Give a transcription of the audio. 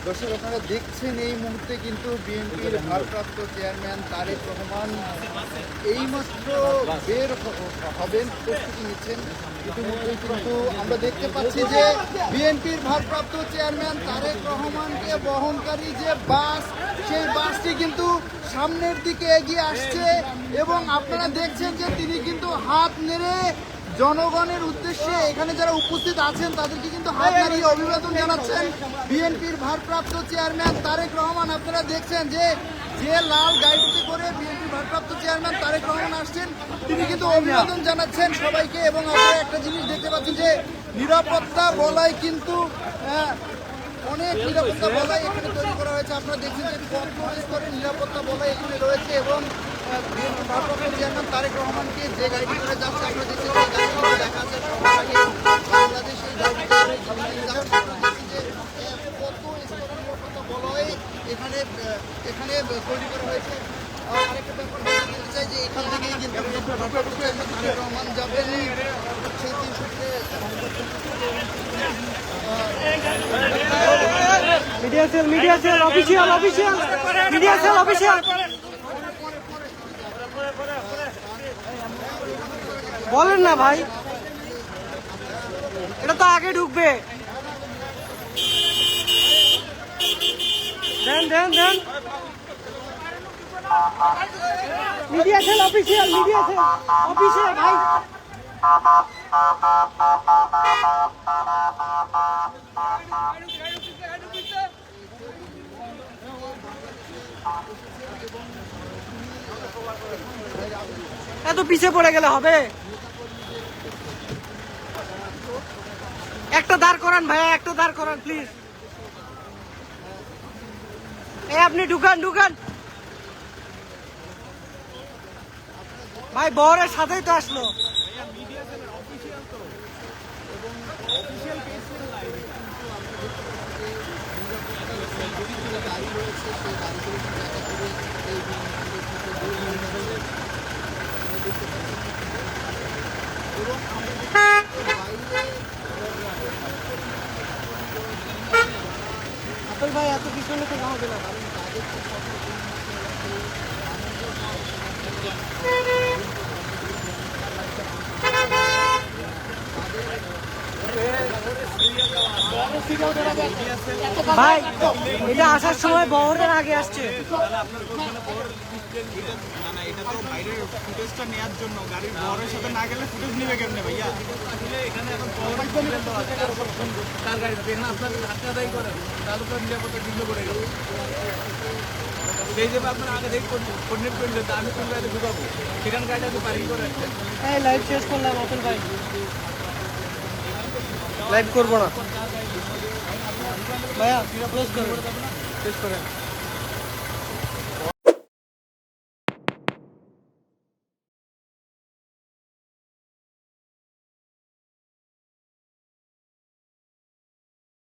দর্শক আপনারা দেখছেন এই মুহূর্তে কিন্তু বিএনপির ভারপ্রাপ্ত চেয়ারম্যান তারেক রহমান এইমাত্র বের হবেন, প্রস্তুতি নিচ্ছেন। ইতিমধ্যেই কিন্তু আমরা দেখতে পাচ্ছি যে বিএনপির ভারপ্রাপ্ত চেয়ারম্যান তারেক রহমানকে বহনকারী যে বাস, সেই বাসটি কিন্তু সামনের দিকে এগিয়ে আসছে এবং আপনারা দেখছেন যে তিনি কিন্তু হাত নেড়ে জনগণের উদ্দেশ্যে এখানে যারা উপস্থিত আছেন তাদেরকে কিন্তু হাত নাড়িয়ে অভিবাদন জানাচ্ছেন বিএনপির ভারপ্রাপ্ত চেয়ারম্যান তারেক রহমান। আপনারা দেখছেন যে লাল গাড়িতে করে বিএনপির ভারপ্রাপ্ত চেয়ারম্যান তারেক রহমান আসছেন, তিনি কিন্তু অভিবাদন জানাচ্ছেন সবাইকে। এবং আপনারা একটা জিনিস দেখতে পাচ্ছেন যে নিরাপত্তা বলয় কিন্তু অনেক নিরাপত্তা বলয় এখানে তৈরি করা হয়েছে। আপনারা দেখছেন যে কত স্তরের নিরাপত্তা বলয় এখানে রয়েছে এবং বিএনপির ভারপ্রাপ্ত চেয়ারম্যান তারেক রহমানকে যে গাড়িটি করে যাচ্ছে আপনারা দেখছেন যে গাড়িটি দেখা যাচ্ছে বাংলাদেশ এই গাড়িটি করে যাচ্ছে। আপনারা দেখছেন যে কত স্তরের নিরাপত্তা বলয় এখানে তৈরি করা হয়েছে। আরেকটা ব্যাপার বলতে চাই যে এখান থেকেই কিন্তু ভারপ্রাপ্ত চেয়ারম্যান তারেক রহমান যাবেন সেই 3 সূত্রে media cell official media cell official বলেন না ভাই, এটা তো আগে ঢুকবে। দেন মিডিয়া সেল অফিসিয়াল ভাই। এত পিছিয়ে পড়ে গেলে হবে? একটা দাঁড় করান ভাইয়া, একটা দাঁড় করান প্লিজ। আপনি ঢুকান ভাই, বহরের সাথেই তো আসলো। আপেল ভাই এত পিছনে তো হবে না। ভাই এটা আসার সময় বহরের আগে আসছে। এটা তো বাইরের ফুটেজটা নেওয়ার জন্য, গাড়ির বহরের সাথে না গেলে ফুটেজ নিবে কেমনে ভাইয়া? এখানে এখন তার গাড়ি এখানে আপনার ধাক্কা আদায় করেন, তাহলে তো নিরাপত্তা ঢিলে পড়ে গেল। সেই হিসেবে আপনার আগে দেখি কোর্ডিনেট করে দিতে আমি কোন গাড়িতে ঢুকাবো, সেখানে গাড়িটা আপনি পার্কিং করে রাখছেন। এই লাইভ শেষ করলাম আপেল ভাই, লাইভ করবো না ভাইয়া, ক্লোজ করুন, শেষ করেন।